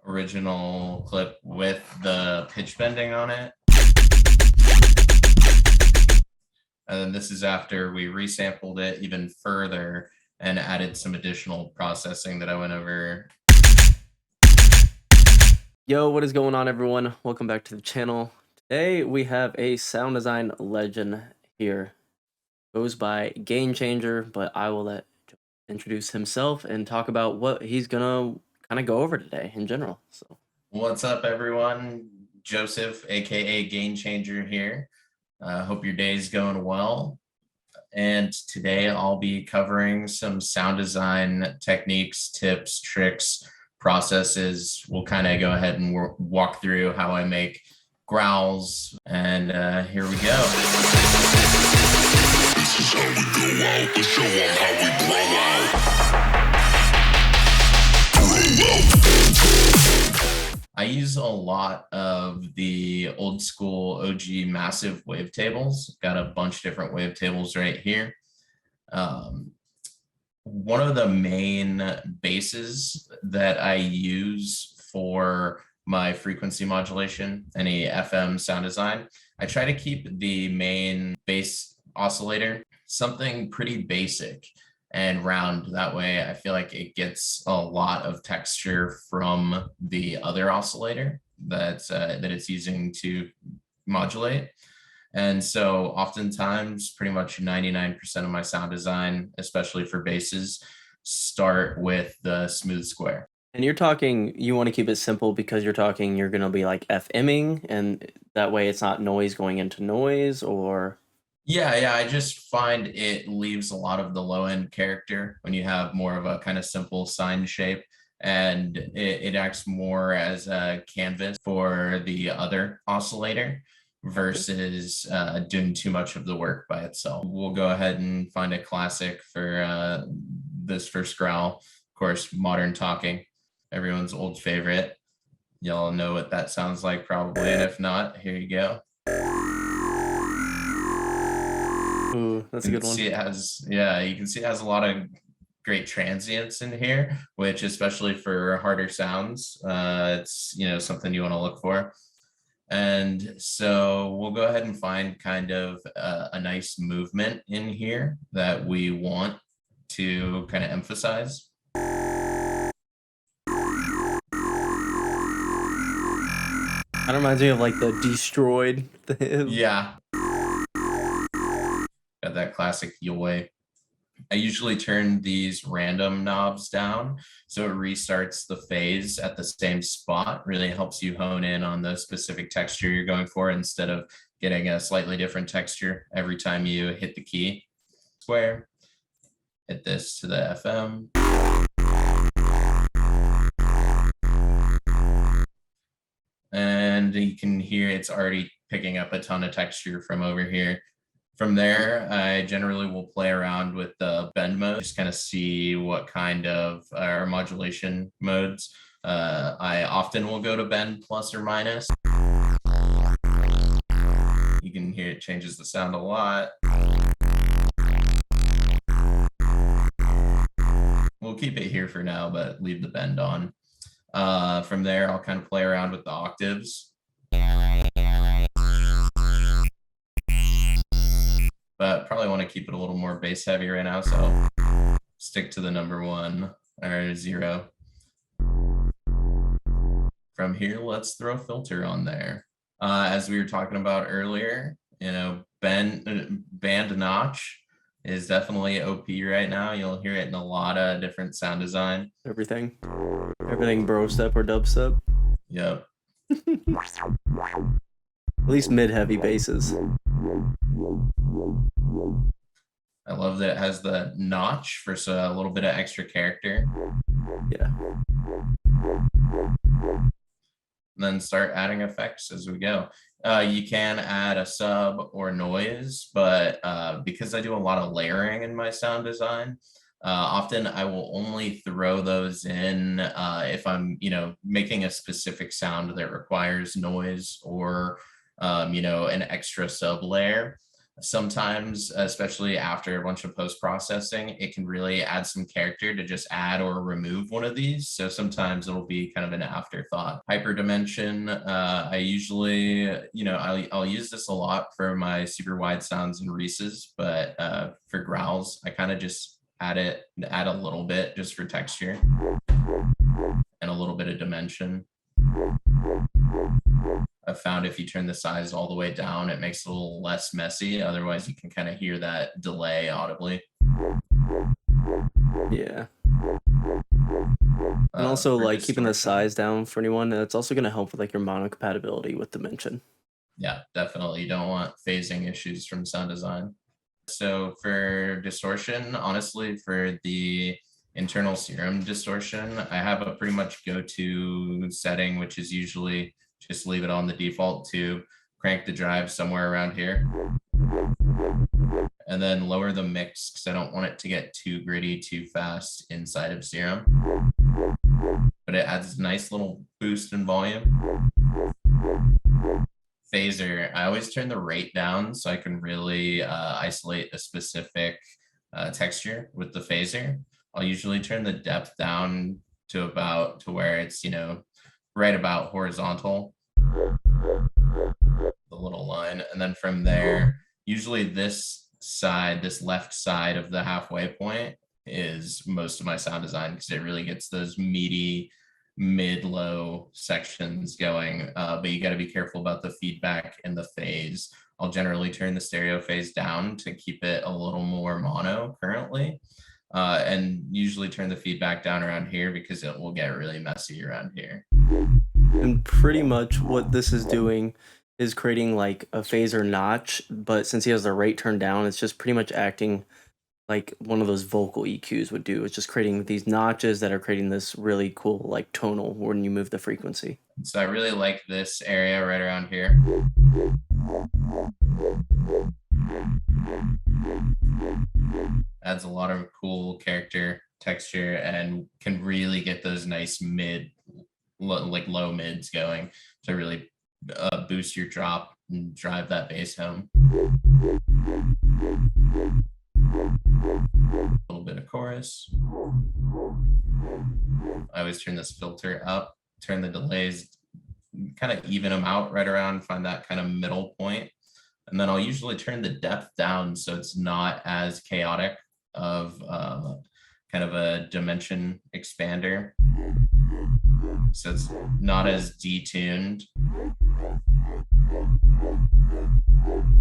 original clip with the pitch bending on it. And then this is after we resampled it even further and added some additional processing that I went over. Yo, what is going on, everyone? Welcome back to the channel. Today we have a sound design legend here. Goes by Gainchanger, but I will let Joe introduce himself and talk about what he's gonna kind of go over today in general. So, what's up, everyone? Joseph, aka Gainchanger here. Hope your day's going well. And today I'll be covering some sound design techniques, tips, tricks, processes. We'll kind of go ahead and walk through how I make growls, and here we go. This is how we go out. Let's show them how we blow out. I use a lot of the old school OG massive wavetables. Got a bunch of different wavetables right here. One of the main bases that I use for my frequency modulation, any FM sound design, I try to keep the main bass oscillator something pretty basic and round. That way I feel like it gets a lot of texture from the other oscillator that it's using to modulate. And so oftentimes, pretty much 99% of my sound design, especially for basses, start with the smooth square. and you're talking, you want to keep it simple because you're going to be like FMing, and that way it's not noise going into noise, or Yeah, I just find it leaves a lot of the low end character when you have more of a kind of simple sine shape, and it acts more as a canvas for the other oscillator versus doing too much of the work by itself. We'll go ahead and find a classic for this first growl. Of course, Modern Talking, everyone's old favorite. Y'all know what that sounds like probably, and if not, here you go. ooh, that's a good one. See it has, yeah, you can see it has a lot of great transients in here, which especially for harder sounds, it's something you want to look for. And so we'll go ahead and find kind of a nice movement in here that we want to kind of emphasize. That reminds me of like the Destroyed thing. Yeah. Got that classic Yoi. I usually turn these random knobs down so it restarts the phase at the same spot. Really helps you hone in on the specific texture you're going for instead of getting a slightly different texture every time you hit the key. Square. Hit this to the FM. And you can hear it's already picking up a ton of texture from over here. From there, I generally will play around with the bend mode, just kind of see what kind of modulation modes. I often will go to bend plus or minus. You can hear it changes the sound a lot. We'll keep it here for now, but leave the bend on. From there, I'll kind of play around with the octaves. But probably want to keep it a little more bass heavy right now, so stick to the number 1 or 0. From here, let's throw a filter on there. As we were talking about earlier, band notch is definitely OP right now. You'll hear it in a lot of different sound design. Everything bro step or dubstep. Yep. At least mid-heavy basses. I love that it has the notch for a little bit of extra character. Yeah. And then start adding effects as we go. You can add a sub or noise, but because I do a lot of layering in my sound design, often I will only throw those in if I'm, making a specific sound that requires noise or, an extra sub layer. Sometimes, especially after a bunch of post-processing, it can really add some character to just add or remove one of these. So sometimes it'll be kind of an afterthought. Hyperdimension, I usually, I'll use this a lot for my super wide sounds and Reese's, but for growls, I kind of just add a little bit just for texture and a little bit of dimension. I've found if you turn the size all the way down, it makes it a little less messy. Otherwise, you can kind of hear that delay audibly. Yeah. And also, like, keeping the size down for anyone, it's also going to help with, like, your mono compatibility with dimension. Yeah, definitely. You don't want phasing issues from sound design. So for distortion, honestly, for the internal serum distortion, I have a pretty much go-to setting, which is usually just leave it on the default to crank the drive somewhere around here. And then lower the mix because I don't want it to get too gritty too fast inside of Serum. But it adds a nice little boost in volume. Phaser, I always turn the rate down so I can really isolate a specific texture with the phaser. I'll usually turn the depth down to where it's, right about horizontal, the little line. And then from there, usually this left side of the halfway point is most of my sound design because it really gets those meaty mid-low sections going, but you got to be careful about the feedback and the phase. I'll generally turn the stereo phase down to keep it a little more mono currently, and usually turn the feedback down around here because it will get really messy around here. And pretty much what this is doing is creating like a phaser notch, but since he has the rate turned down, it's just pretty much acting like one of those vocal EQs would do. It's just creating these notches that are creating this really cool like tonal when you move the frequency. So I really like this area right around here. Adds a lot of cool character texture and can really get those nice low mids going to really boost your drop and drive that bass home. A little bit of chorus. I always turn this filter up, turn the delays, kind of even them out right around, find that kind of middle point. And then I'll usually turn the depth down so it's not as chaotic of kind of a dimension expander. So it's not as detuned.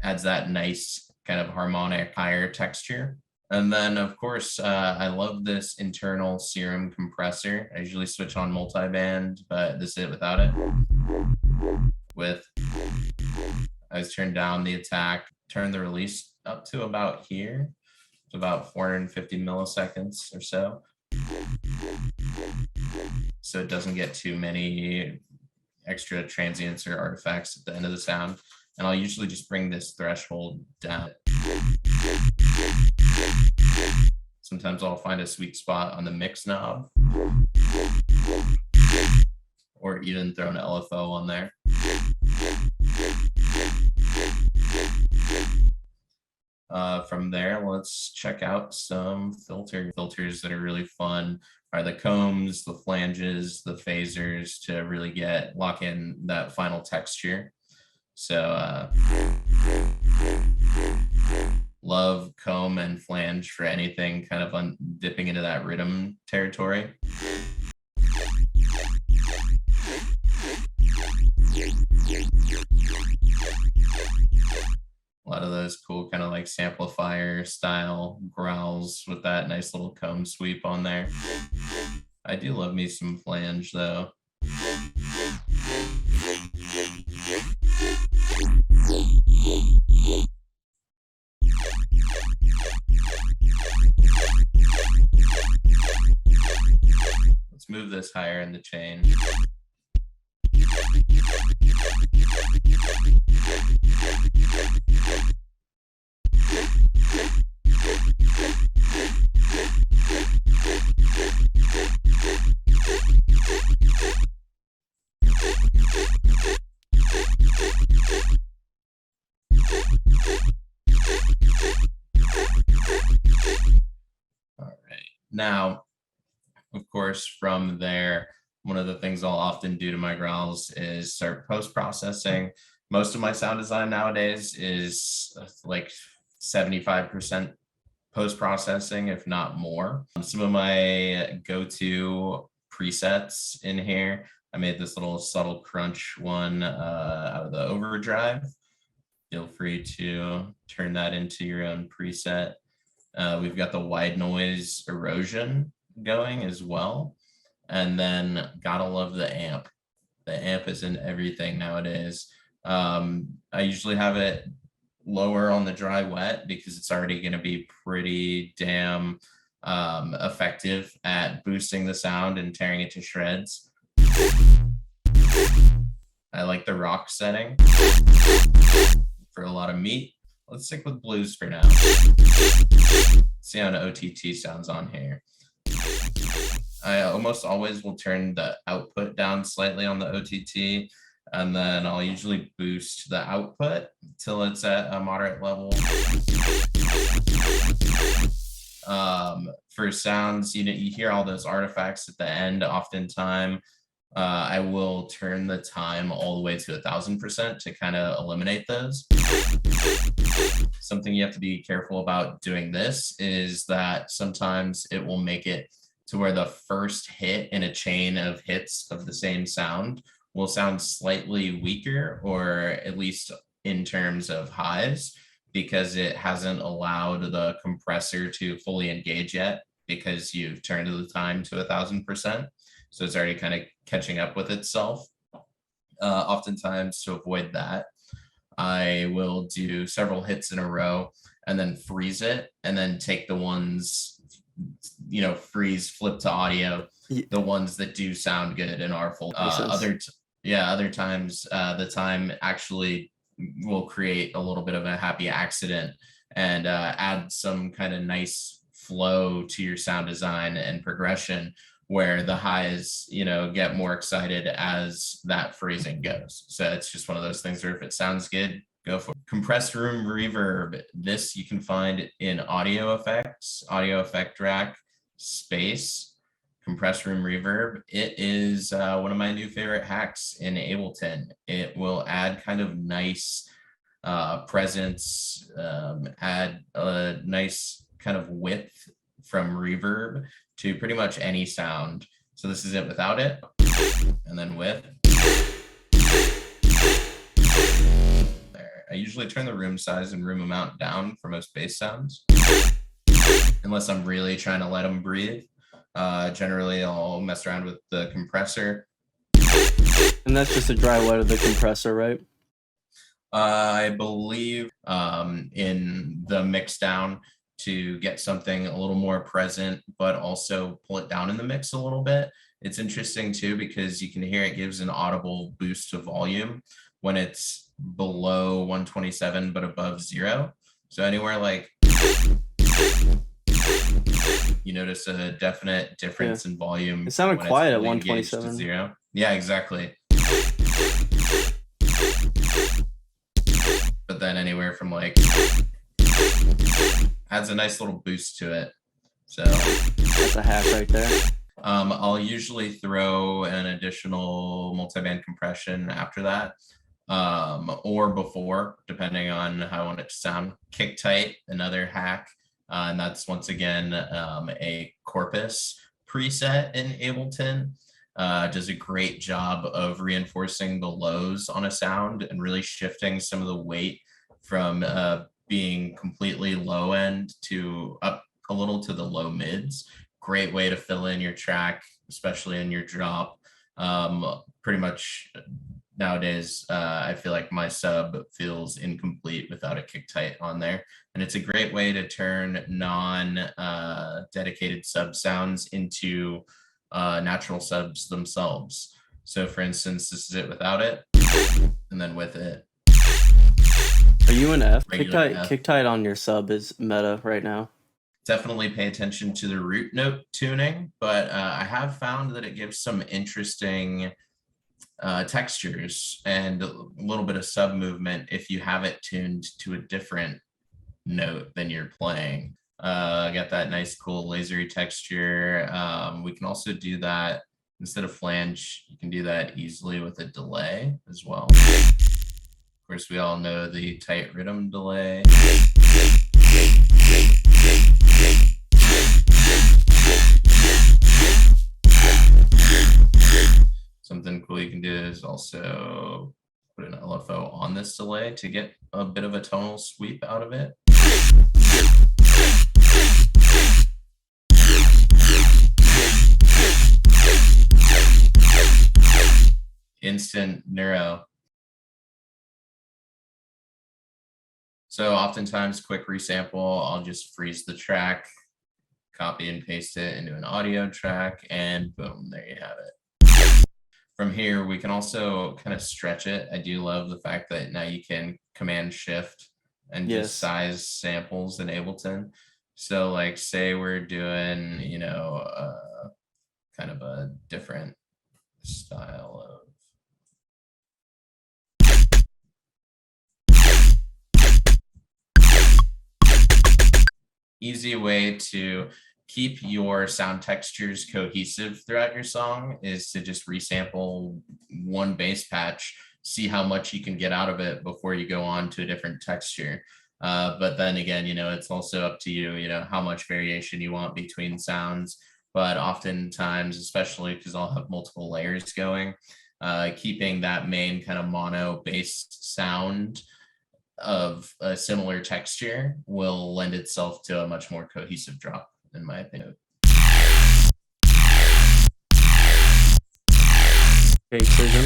Adds that nice kind of harmonic higher texture. And then of course, I love this internal Serum compressor. I usually switch on multiband, but this is it without it. I just turn down the attack, turn the release up to about here. It's about 450 milliseconds or so. So it doesn't get too many extra transients or artifacts at the end of the sound. And I'll usually just bring this threshold down. Sometimes I'll find a sweet spot on the mix knob, or even throw an LFO on there. From there, let's check out some filters that are really fun. Are the combs, the flanges, the phasers to really lock in that final texture. So love comb and flange for anything kind of dipping into that rhythm territory. A lot of those cool kind of like samplifier style growls with that nice little comb sweep on there. I do love me some flange though. Let's move this higher in the chain. Now, of course, from there, one of the things I'll often do to my growls is start post-processing. Most of my sound design nowadays is like 75% post-processing, if not more. Some of my go-to presets in here, I made this little subtle crunch one out of the overdrive. Feel free to turn that into your own preset. We've got the wide noise erosion going as well. And then gotta love the amp. The amp is in everything nowadays. I usually have it lower on the dry wet because it's already going to be pretty damn effective at boosting the sound and tearing it to shreds. I like the rock setting for a lot of meat. Let's stick with blues for now. See how an OTT sounds on here. I almost always will turn the output down slightly on the OTT, and then I'll usually boost the output till it's at a moderate level. For sounds, you hear all those artifacts at the end. Oftentimes, I will turn the time all the way to 1000% to kind of eliminate those. Something you have to be careful about doing this is that sometimes it will make it to where the first hit in a chain of hits of the same sound will sound slightly weaker, or at least in terms of highs, because it hasn't allowed the compressor to fully engage yet because you've turned the time to 1000%. So it's already kind of catching up with itself. Oftentimes, to avoid that, I will do several hits in a row and then freeze it, and then take the ones, freeze, flip to audio, the ones that do sound good and are full. Other times the time actually will create a little bit of a happy accident and add some kind of nice flow to your sound design and progression, where the highs, get more excited as that phrasing goes. So it's just one of those things where if it sounds good, go for it. Compressed room reverb. This you can find in audio effects, audio effect rack space, compressed room reverb. It is one of my new favorite hacks in Ableton. It will add kind of nice presence, add a nice kind of width from reverb to pretty much any sound. So this is it without it, and then with. There. I usually turn the room size and room amount down for most bass sounds, unless I'm really trying to let them breathe. Generally, I'll mess around with the compressor. And that's just a dry wet of the compressor, right? I believe in the mix down to get something a little more present, but also pull it down in the mix a little bit. It's interesting too, because you can hear it gives an audible boost to volume when it's below 127, but above 0. So anywhere like, you notice a definite difference in volume. It sounded quiet at 127. 0. Yeah, exactly. But then anywhere from like, adds a nice little boost to it. So that's a hack right there. I'll usually throw an additional multiband compression after that, or before, depending on how I want it to sound. Kick tight, another hack, and that's once again a corpus preset in Ableton. Does a great job of reinforcing the lows on a sound and really shifting some of the weight from being completely low end to up a little to the low mids. Great way to fill in your track, especially in your drop. Pretty much nowadays, I feel like my sub feels incomplete without a kick tight on there. And it's a great way to turn non-dedicated sub sounds into natural subs themselves. So for instance, this is it without it, and then with it. Are you an F? Kick tight on your sub is meta right now. Definitely pay attention to the root note tuning, but I have found that it gives some interesting textures and a little bit of sub movement if you have it tuned to a different note than you're playing. Got that nice, cool lasery texture. We can also do that instead of flange. You can do that easily with a delay as well. Of course, we all know the tight rhythm delay. Something cool you can do is also put an LFO on this delay to get a bit of a tonal sweep out of it. Instant neuro. So oftentimes, quick resample, I'll just freeze the track, copy and paste it into an audio track, and boom, there you have it. From here, we can also kind of stretch it. I do love the fact that now you can Command Shift and just size samples in Ableton. So like, say we're doing, you know, kind of a different style of easy way to keep your sound textures cohesive throughout your song is to just resample one bass patch, see how much you can get out of it before you go on to a different texture. But then again, you know, it's also up to you, you know, how much variation you want between sounds. But oftentimes, especially because I'll have multiple layers going, keeping that main kind of mono bass sound of a similar texture will lend itself to a much more cohesive drop, in my opinion. Okay, Excision.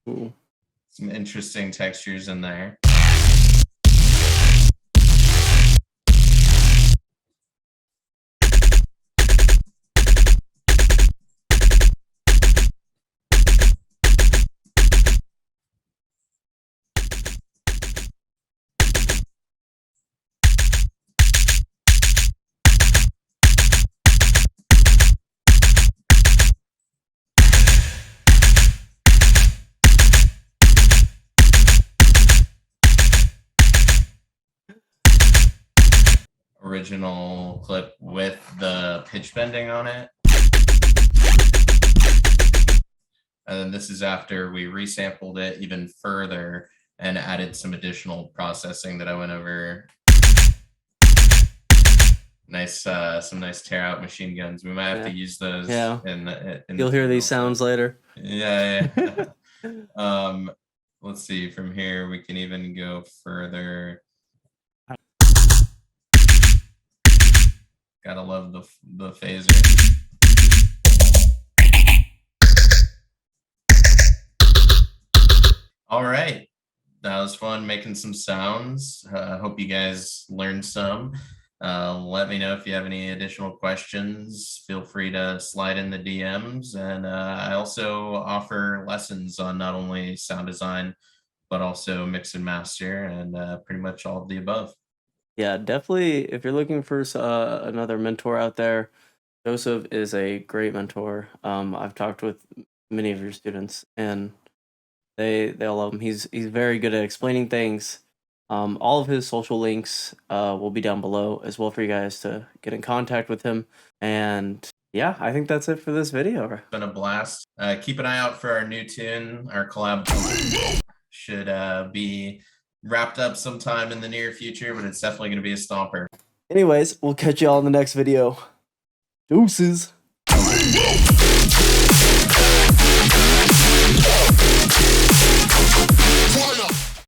Ooh. Some interesting textures in there. Original clip with the pitch bending on it. And then this is after we resampled it even further and added some additional processing that I went over. Nice, some nice tear out machine guns. We might have to use those. Yeah. In You'll hear these sounds later. Yeah. Let's see. From here, we can even go further. Gotta love the phaser. All right, that was fun making some sounds. Hope you guys learned some. Let me know if you have any additional questions. Feel free to slide in the DMs. And I also offer lessons on not only sound design, but also mix and master and pretty much all of the above. Yeah, definitely. If you're looking for another mentor out there, Joseph is a great mentor. I've talked with many of your students, and they all love him. He's very good at explaining things. All of his social links will be down below as well for you guys to get in contact with him. And yeah, I think that's it for this video. It's been a blast. Keep an eye out for our new tune. Our collab should be wrapped up sometime in the near future, but it's definitely going to be a stomper. Anyways, we'll catch you all in the next video. Deuces.